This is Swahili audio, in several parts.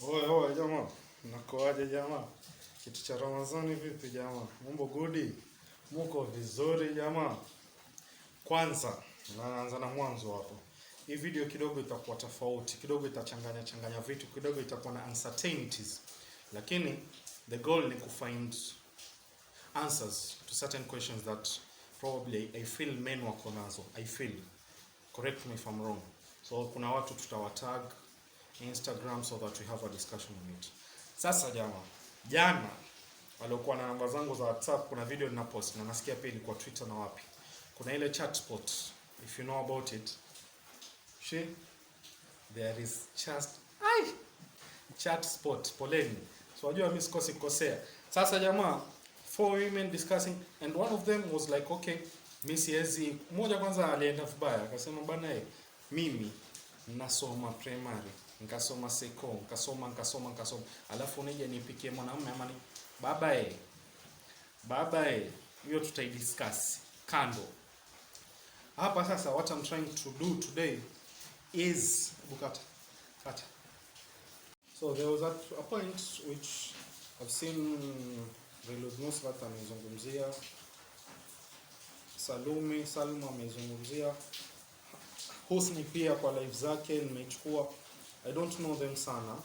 Oe jamaa, nakoaje jamaa? Kitu cha Ramadhani vipi jamaa? Mambo gudi? Muko vizuri jamaa? Kwanza, naanza na mwanzo hapo. Hii video kidogo itakuwa tofauti, kidogo itachanganya vitu, kidogo itakuwa na uncertainties. Lakini the goal ni kufind answers to certain questions that probably I feel men wako nazo. I feel. Correct me if I'm wrong. So kuna watu tutawatag Instagram so that we have a discussion on it. Sasa jana waliokuwa na namba zangu za WhatsApp, kuna video nina post na nasikia pia ilikuwa Twitter na wapi. Kuna ile chat spot, if you know about it. There is chat spot, poleni. So wajua mimi sikosi kukosea. Sasa four women discussing and one of them was like, okay, mimi siwezi. Mmoja kwanza alienda vibaya, akasema bana mimi nasoma primary, nikasoma seko, nikasoma, alafu nije nipikie mwanamume ama ni baba hiyo tutaidiscuss kando. Hapa sasa what I'm trying to do today is bukata. So there was a point which I've seen Reload Nusrat amezungumzia, Salma amezungumzia, Husni pia kwa live zake nimechukua. I don't know them sana.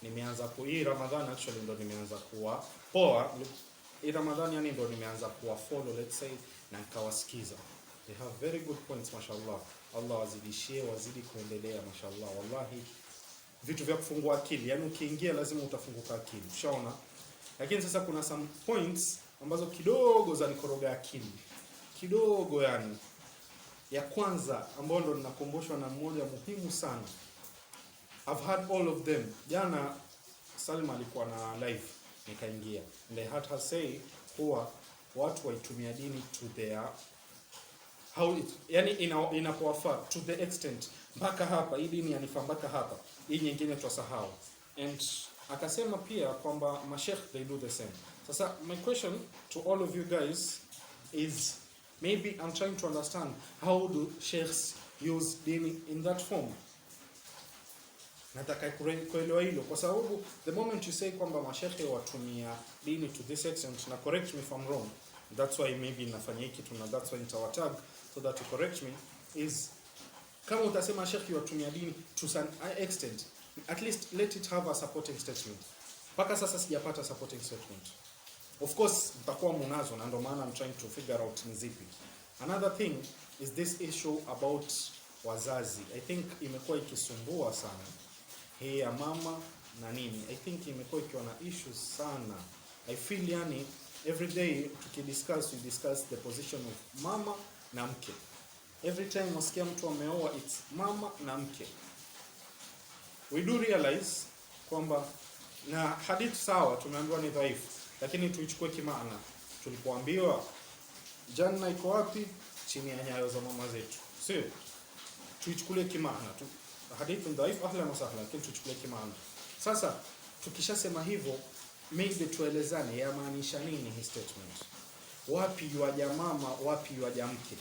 Nimeanza hii Ramadhani actually ndo nimeanza kuwa poa. Hii Ramadhani yani ndo nimeanza kuwa follow, let's say, na nikawasikiza. They have very good points, mashallah. Allah wazidishie, wazidi kuendelea, mashallah. Wallahi vitu vya kufungua akili. Yani ukiingia lazima utafunguka akili. Ushaona? Lakini sasa kuna some points ambazo kidogo za nikoroga akili. Kidogo yani. Ya kwanza ambayo ndo ninakumbushwa na mmoja muhimu sana. I've had all of them. Jana Salma alikuwa na live, nikaingia. And I had her say kuwa watu waitumia dini to their how it, yani inapowafaa to the extent mpaka hapa, hii dini yanifaa mpaka hapa, hii nyingine twasahau. And akasema pia kwamba masheikh they do the same. Sasa my question to all of you guys is, maybe I'm trying to understand how do sheikhs use dini in that form. Nataka kuelewa hilo kwa sababu the moment you say kwamba masheikh watumia dini to this extent, na correct me if I'm wrong, that's why maybe nafanya hiki tu, na that's why nitawatag so that you correct me, is kama utasema sheikh watumia dini to some extent, at least let it have a supporting statement. Paka sasa sijapata supporting statement. Of course mtakuwa munazo, na ndio maana I'm trying to figure out ni zipi. Another thing is this issue about wazazi. I think imekuwa ikisumbua sana hii ya mama na nini. I think imekuwa ikiwa na issues sana. I feel yani every day we discuss the position of mama na mke. Every time nasikia mtu ameoa, it's mama na mke. We do realize kwamba na hadith sawa tumeambiwa ni dhaifu, lakini tuichukue kimaana. Tulipoambiwa janna iko wapi? Chini ya nyayo za mama zetu. Sio? Tuichukulie kimaana tu. Hadith ni dhaifu, ahlan wa sahlan, lakini tuichukulie kimaana. Sasa tukishasema hivyo, maybe tuelezane yamaanisha nini hii statement. Wapi yuaja mama, wapi yuaja mke?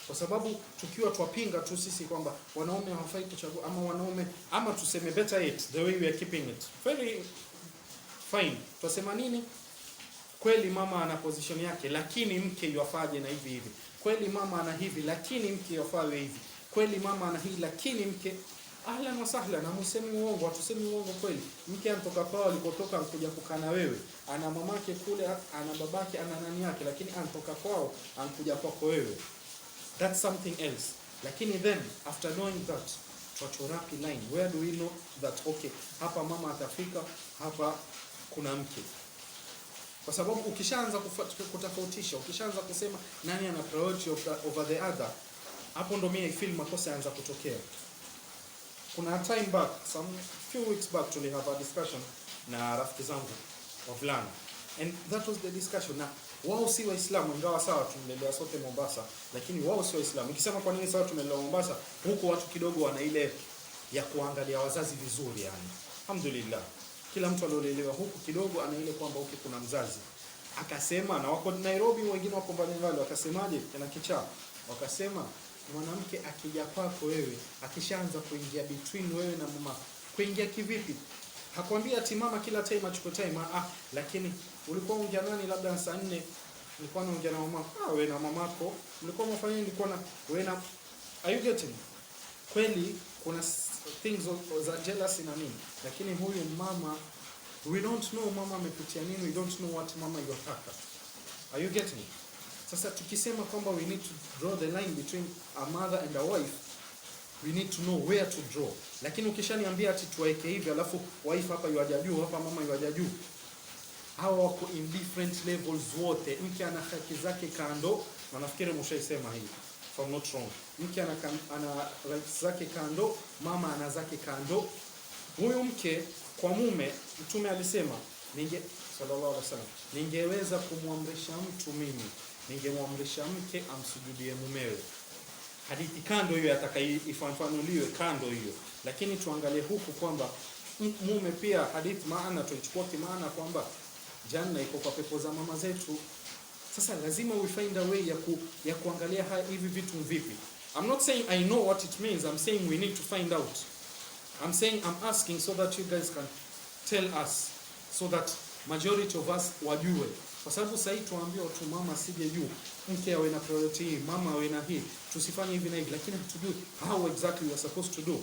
Kwa sababu tukiwa twapinga tu sisi kwamba wanaume hawafai kuchagua ama wanaume, ama tuseme better it the way we are keeping it very fine. Twasema nini? Kweli mama ana position yake, lakini mke yuafaje na hivi. Kweli mama ana hivi, lakini mke yuafaje hivi. Kweli mama ana hii, lakini mke, ahlan wa sahlan, na musemi uongo, hatusemi uongo kweli. Mke anatoka kwao alikotoka, anakuja kukana wewe. Ana mamake kule, ana babake, ana nani yake, lakini anatoka kwao, anakuja kwako wewe. That's something else. Lakini then after knowing that, tuachorapi line. Where do we know that okay, hapa mama atafika, hapa kuna mke? Kwa sababu ukishaanza kutofautisha, ukishaanza kusema nani ana priority over the other, hapo ndo mimi I feel makosa yaanza kutokea. Kuna time back, some few weeks back, tuli have a discussion na rafiki zangu wavulana, and that was the discussion. Na wao si Waislamu, ingawa sawa tumelelewa sote Mombasa, lakini wao si Waislamu. Nikisema kwa nini sawa tumelelewa Mombasa, huko watu kidogo wana ile ya kuangalia wazazi vizuri yani. Alhamdulillah. Kila mtu aliolelewa huku kidogo ana ile kwamba huko kuna mzazi. Akasema, na wako Nairobi, wengine wako Mbagala, wakasemaje tena kichaa? Wakasema mwanamke akija kwako wewe, akishaanza kuingia between wewe na mama, kuingia kivipi? Hakwambia ati mama kila time achukue time. Lakini ulikuwa ongea nani labda saa 4, ulikuwa unaongea na mama. Wewe na mamako mlikuwa mfanyeni, nilikuwa na wewe na, are you getting? Kweli kuna things za jealousy na nini, lakini huyu mama, we don't know mama amepitia nini, we don't know what mama yotaka. Are you getting? Sasa tukisema kwamba we need to draw the line between a mother and a wife, we need to know where to draw. Lakini ukishaniambia ati tuweke hivi, alafu wife hapa yuaja juu, hapa mama yuaja juu, hawa wako in different levels wote. Mke ana haki zake kando, na nafikiri mshaisema hii, if I'm not wrong. Mke ana rights zake kando, mama ana zake kando. Huyu mke kwa mume, Mtume alisema, sallallahu alaihi wasallam, ningeweza kumwamrisha mtu mimi, ningemwamrisha mke amsujudie mumewe. Hadithi kando hiyo ifafanuliwe kando hiyo, lakini tuangalie huku kwamba mume pia, hadithi maana tuichukua kimaana kwamba janna iko kwa pepo za mama zetu. Sasa lazima we find a way ya kuangalia hivi vitu vipi. I'm not saying I know what it means, I'm saying we need to find out. I'm asking so that you guys can tell us, so that majority of us wajue. Kwa sababu sasa tuambie watu mama sije juu, mke awe na priority hii, mama awe na hii, tusifanye hivi na hivi, lakini hatujui how exactly we are supposed to do.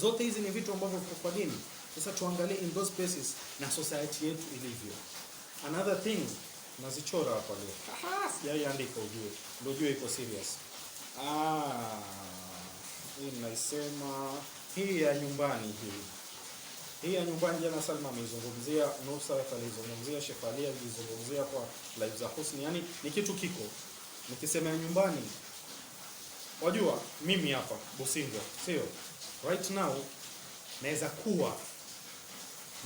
Zote hizi ni vitu ambavyo viko kwa dini. Sasa tuangalie in those places na society yetu ilivyo. Another thing, nazichora hapa leo. Sijaiandika ujue iko serious. Hii naisema hii ya nyumbani hii. Hii ya nyumbani jana Salma ameizungumzia, Nusrat alizungumzia, Sheikh Ali alizungumzia kwa live za Husni. Yani ni kitu kiko. Nikisema ya nyumbani, wajua mimi hapa Busingwa, sio? Right now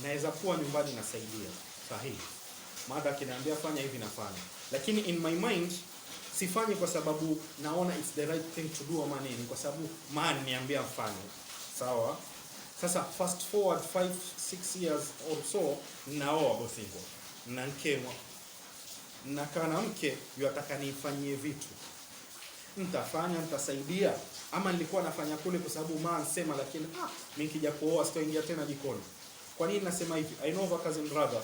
naweza kuwa nyumbani nasaidia. Sahihi. Mada akiniambia fanya hivi nafanya. Lakini in my mind sifanyi kwa sababu naona it's the right thing to do ama nini, kwa sababu man niambia mfanye. Sawa? Sasa fast forward 5-6 years or so, naoa Busingwa. Na mkemwa. Nakaa na mke yataka nifanyie vitu. Nitafanya, nitasaidia. Ama nilikuwa nafanya kule kwa sababu mama sema, lakini mimi nikija kuoa sitoingia tena jikoni. Kwa nini nasema hivi? I know a cousin brother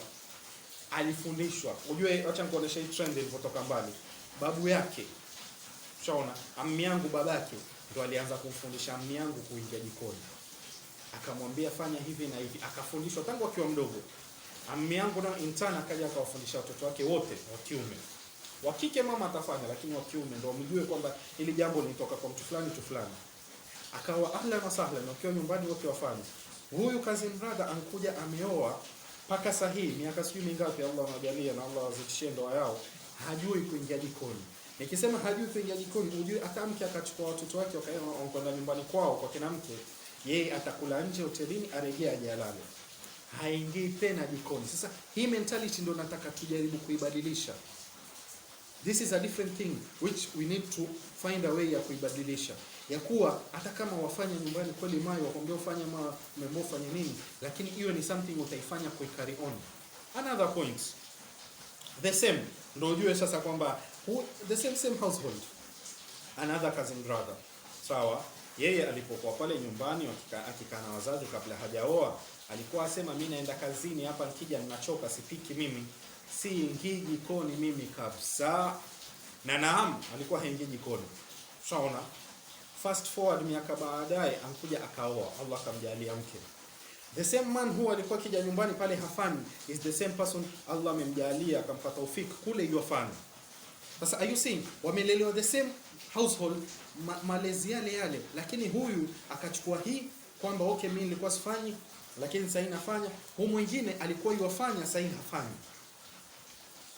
alifundishwa. Unajue, acha nikuoneshe hii trend ilipotoka mbali. Babu yake, ushaona, ammi yangu babake ndo alianza kumfundisha ammi yangu kuingia jikoni. Akamwambia fanya hivi na hivi, akafundishwa tangu akiwa mdogo. Ammi yangu na intana akaja akawafundisha watoto wake wote wa kiume. Wa kike mama atafanya, lakini wa kiume ndio mjue kwamba ili jambo linatoka kwa mtu fulani tu fulani. Akawa ahlan wa sahlan, wakiwa nyumbani wote wafanye. Huyu cousin brother ankuja ameoa paka sahihi miaka sijui mingapi, Allah anajalia na Allah azidishie ndoa yao, hajui kuingia jikoni. Nikisema hajui kuingia jikoni, ujue atamke akachukua watoto wake wakaenda nyumbani kwao kwa kina mke, yeye atakula nje hotelini, arejea aje alale. Haingii tena jikoni. Sasa hii mentality ndio nataka tujaribu kuibadilisha. This is a different thing which we need to find a way ya kuibadilisha. Ya kuwa hata kama wafanya nyumbani kweli mayo wakwambia ufanye memofanya nini, lakini hiyo ni something utaifanya kwa carry on. Another point, the same ndio ujue sasa kwamba the same household. Another cousin brother, sawa, yeye alipokuwa pale nyumbani akikaa na wazazi kabla hajaoa, alikuwa asema mimi naenda kazini, hapa nikija ninachoka, sipiki mimi, siingii jikoni mimi kabisa. Na naam, alikuwa haingii jikoni. Sawa. Fast forward miaka baadaye ankuja akaoa, Allah akamjalia mke. The same man who alikuwa kija nyumbani pale hafani is the same person Allah amemjalia akampata ufik kule yofani. Sasa are you seeing, wamelelewa the same household, malezi yale, lakini huyu akachukua hii kwamba okay mimi nilikuwa sifanyi lakini sasa nafanya. Huyu mwingine alikuwa yofanya sasa hafanyi.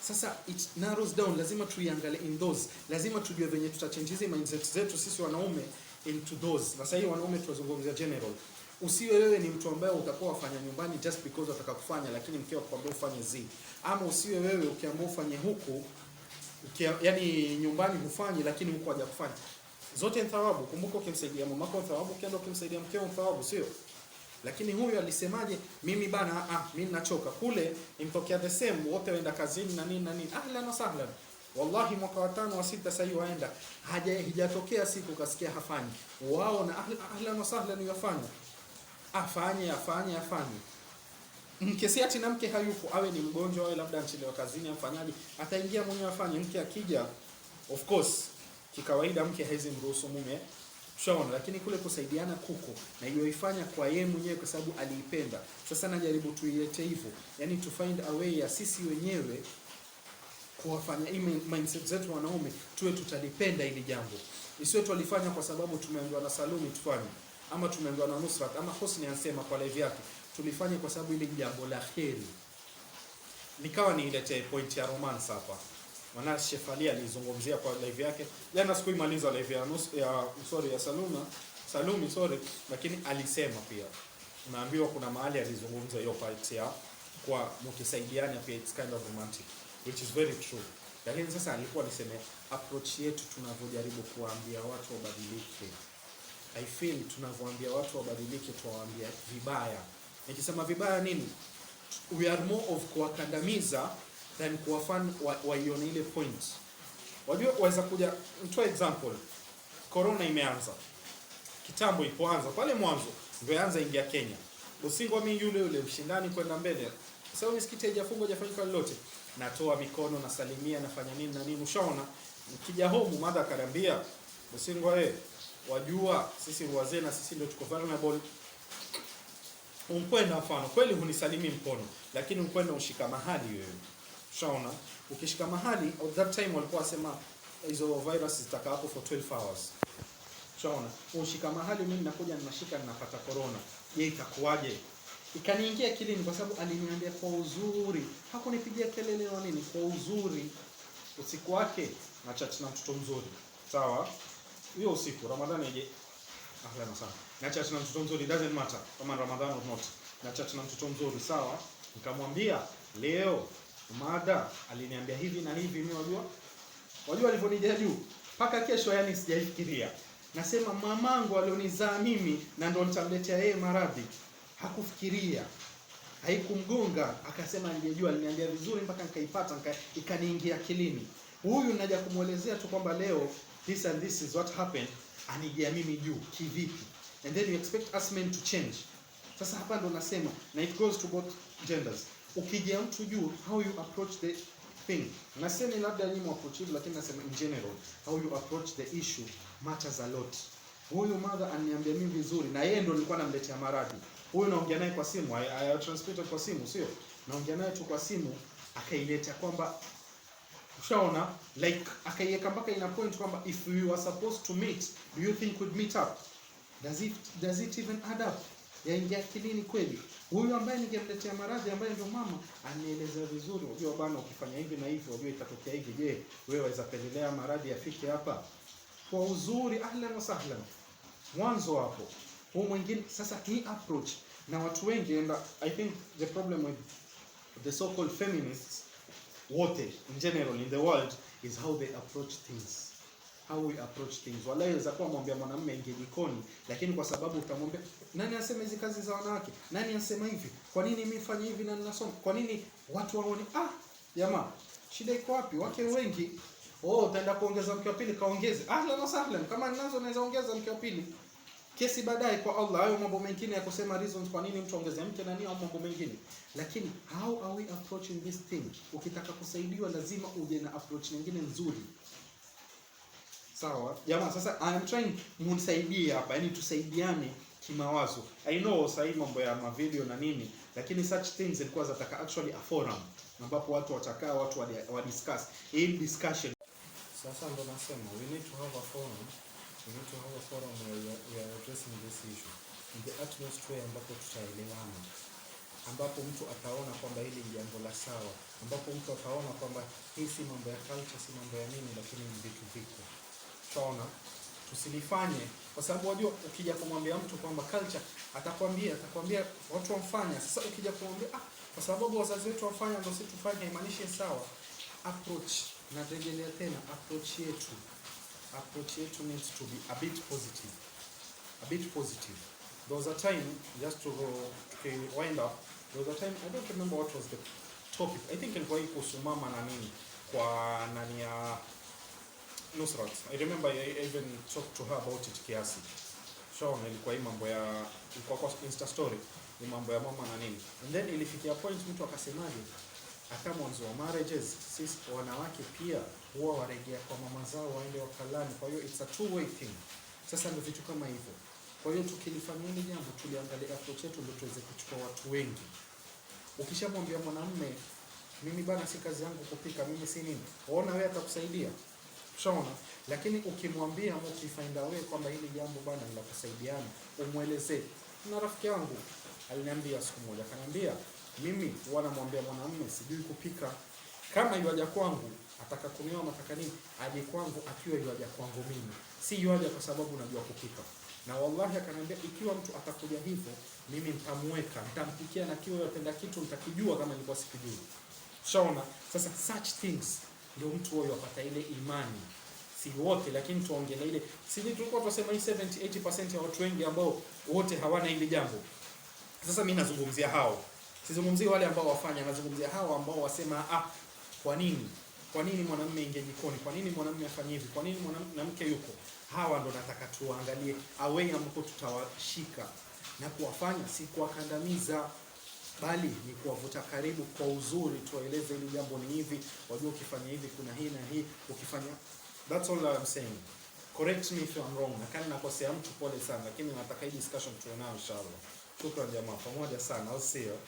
Sasa it narrows down, lazima tuiangalie in those. Lazima tujue venye tutachange hizi mindset zetu sisi wanaume into those. Na sasa hii wanaume tunazungumzia general. Usiwe wewe ni mtu ambaye utakuwa wafanya nyumbani just because unataka kufanya, lakini mkeo akwambia ufanye zi. Ama usiwe wewe ukiamua ufanye huku, yani nyumbani hufanye lakini huko haja kufanya. Zote ni thawabu. Kumbuka ukimsaidia mamako thawabu, ukienda ukimsaidia mkeo thawabu, sio? Lakini huyu alisemaje, mimi bana mimi ninachoka. Kule imtokea the same, wote waenda kazini na nini. Ahlan wa sahlan. Wallahi mwaka wa 5 wa 6 sasa waenda. Hajatokea siku kasikia hafanyi. Wao na ahlan wa sahlan yafanya. Afanye. Mke si ati na mke hayupo, awe ni mgonjwa, awe labda anachelewa kazini, amfanyaje, ataingia mwenyewe afanye. Mke akija, of course kikawaida mke haizi mruhusu mume, shaona, lakini kule kusaidiana kuko na yoifanya kwa yeye mwenyewe kwa sababu aliipenda. Sasa najaribu tuilete hivyo, yani to find a way ya sisi wenyewe kuwafanya mindset zetu wanaume tuwe tutalipenda ili jambo, isiwe tulifanya kwa sababu tumeambiwa na Salumi tufanye, ama tumeambiwa na Nusrat, ama Husni ansema kwa live yake, tulifanye kwa sababu ile jambo la kheri. Nikawa niilete point ya romance hapa. Maana Chef Ali alizungumzia kwa live yake jana, sikuimaliza live ya Salumi, lakini alisema pia, unaambiwa kuna mahali alizungumza hiyo part ya kwa mkisaidiana pia, it's kind of romantic, which is very true. Lakini sasa alikuwa niseme approach yetu tunavyojaribu kuambia watu wabadilike. I feel tunavyoambia watu wabadilike tuwaambia vibaya. Nikisema vibaya nini? We are more of kuwakandamiza than kuwafanya waione ile point. Wajua waweza kuja mtoa example. Corona imeanza. Kitambo ilipoanza pale mwanzo ndio anza ingia Kenya. Usingo mimi yule ushindani kwenda mbele. Sasa misikiti haijafungwa hajafanyika lolote. Natoa mikono na salimia nafanya nini na nini, ushaona. Nikija home mother akaniambia usingo wajua sisi wazee na sisi ndio tuko vulnerable. Unkwenda mfano kweli hunisalimi mkono, lakini unkwenda ushika mahali wewe. Ushaona? Ukishika mahali at that time walikuwa wasema hizo virus zitakaa hapo for 12 hours. Ushaona? Ushika mahali mimi nakuja ninashika ninapata corona. Je, itakuwaje? Ikaniingia akilini kwa sababu aliniambia kwa uzuri. Hakunipigia kelele na nini, kwa uzuri. Usiku wake na chat na mtoto mzuri. Sawa? Hiyo usiku Ramadhani ije. Ahlan sana. Na chat na mtoto mzuri, doesn't matter kama Ramadhani or not. Na chat na mtoto mzuri, sawa? Nikamwambia leo mada aliniambia hivi na hivi, mimi wajua alivyonijia juu mpaka kesho, yani sijaifikiria. Nasema mamangu alionizaa mimi na ndo nitamletea yeye maradhi, hakufikiria, haikumgonga, akasema ningejua. Aliniambia vizuri mpaka nikaipata, ikaniingia akilini. Huyu naja kumuelezea tu kwamba leo this and this is what happened, anijia mimi juu kivipi, and then you expect us men to change. Sasa hapa ndo nasema, na it goes to both genders. Ukija mtu juu, how you approach the thing. Nasema labda nyinyi approach it, lakini nasema in general, how you approach the issue matters a lot. Huyu mother aniambia mimi vizuri, na yeye ndo nilikuwa namletea maradhi. Huyu naongea naye kwa simu, I transmitted kwa simu, sio? Naongea naye tu kwa simu, akaileta kwamba ushaona, like akaiweka mpaka ina point kwamba if we were supposed to meet, do you think we'd meet up? Does it even add up? Yaingia akilini kweli. Huyu ambaye ningemletea maradhi, ambaye ndio mama, anieleza vizuri, unajua bwana ukifanya hivi na hivi unajua itatokea hivi. Je, wewe waweza pendelea maradhi yafike hapa? Kwa uzuri, ahlan wa sahlan. Mwanzo hapo. Huyu mwingine sasa hii approach na watu wengi, and I think the problem with the so-called feminists wote in general in the world is how they approach things. How we approach things. Wallahi za kuwa mwambia mwanamume ingie jikoni, lakini kwa sababu utamwambia nani anasema hizi kazi za wanawake? Nani anasema hivi? Kwa nini mimi fanya hivi na ninasoma? Kwa nini watu waone jamaa shida iko wapi? Wake wengi utaenda kuongeza mke wa pili, kaongeze. Ahlan wa sahlan, kama ninazo naweza ongeza mke wa pili. Kesi baadaye kwa Allah, hayo mambo mengine ya kusema reasons kwa nini mtu ongeze mke na nini au mambo mengine. Lakini how are we approaching this thing? Ukitaka kusaidiwa lazima uje na approach nyingine nzuri. Sawa? Jamaa sasa I am trying munisaidie hapa, yani tusaidiane kimawazo. I know sasa mambo ya mavideo na nini, lakini such things zilikuwa zataka actually a forum ambapo watu watakaa, watu wa discuss. Hii discussion sasa ndo nasema we need to have a forum. We need to have a forum where we are addressing this issue in the atmosphere ambapo tutaelewana, ambapo mtu ataona kwamba hili ni jambo la sawa, ambapo mtu ataona kwamba hii si mambo ya culture, si mambo ya nini, lakini ni vitu viko. Tunaona tusilifanye kwa sababu wajua, ukija kumwambia mtu kwamba culture, atakwambia watu wamfanya. Sasa ukija kumwambia kwa sababu wazazi wetu wafanya ndio sisi tufanye, imaanishe sawa. Approach na rejelea tena, approach yetu needs to be a bit positive. There was a time, just to wind up, there was a time, I don't remember what was the topic. I think ilikuwa kuhusu mama na nini, kwa nani ya Nusrat. I remember I even talked to her about it kiasi. Shaona ilikuwa hii mambo ya ilikuwa kwa Insta story. ni mambo ya mama na nini. And then ilifikia point mtu akasemaje, hata mwanzo wa marriages sisi wanawake pia huwa waregea kwa mama zao waende wakalani, kwa hiyo it's a two way thing. Sasa ndio vitu kama hivyo. Kwa hiyo tukilifanya hili jambo, tuliangalia approach yetu ndio tuweze kuchukua watu wengi. Ukishamwambia mwanamume mimi bana si kazi yangu kupika, mimi si nini, waona wewe atakusaidia. Ushaona? Lakini ukimwambia au ukifind wewe kwamba hili jambo bana ni la kusaidiana, umuelezee. Na rafiki yangu aliniambia siku moja, akaniambia mimi huwa namwambia mwanamume sijui kupika, kama yuaja kwangu ataka kunioa nataka nini, aje kwangu akiwa yuaja kwangu mimi, si yuaja kwa sababu najua kupika. Na wallahi akaniambia ikiwa mtu atakuja hivyo, mimi nitamweka, nitampikia, na kiwa yapenda kitu nitakijua kama nilikuwa sikijui. Shaona? Sasa such things ndio mtu huyo apata ile imani. Si wote, lakini tuongelee ile. Sisi tulikuwa tunasema hii 70-80% ya watu wengi ambao wote hawana ile jambo. Sasa mimi nazungumzia hao. Sizungumzii wale ambao wafanya, nazungumzia hao ambao wasema kwa nini? Kwa nini mwanamume ingie jikoni? Kwa nini mwanamume afanye hivi? Kwa nini mwanamke yuko? Hawa ndo nataka tuangalie away ambapo tutawashika na kuwafanya, si kuwakandamiza, bali ni kuwavuta karibu kwa uzuri, tuwaeleze hili jambo ni hivi, wajua ukifanya hivi kuna hii na hii, ukifanya. That's all I'm saying. Correct me if I'm wrong. Na kama nakosea mtu pole sana, lakini nataka hii discussion tuwe nayo inshallah. Shukran jamaa, pamoja sana. I'll see you.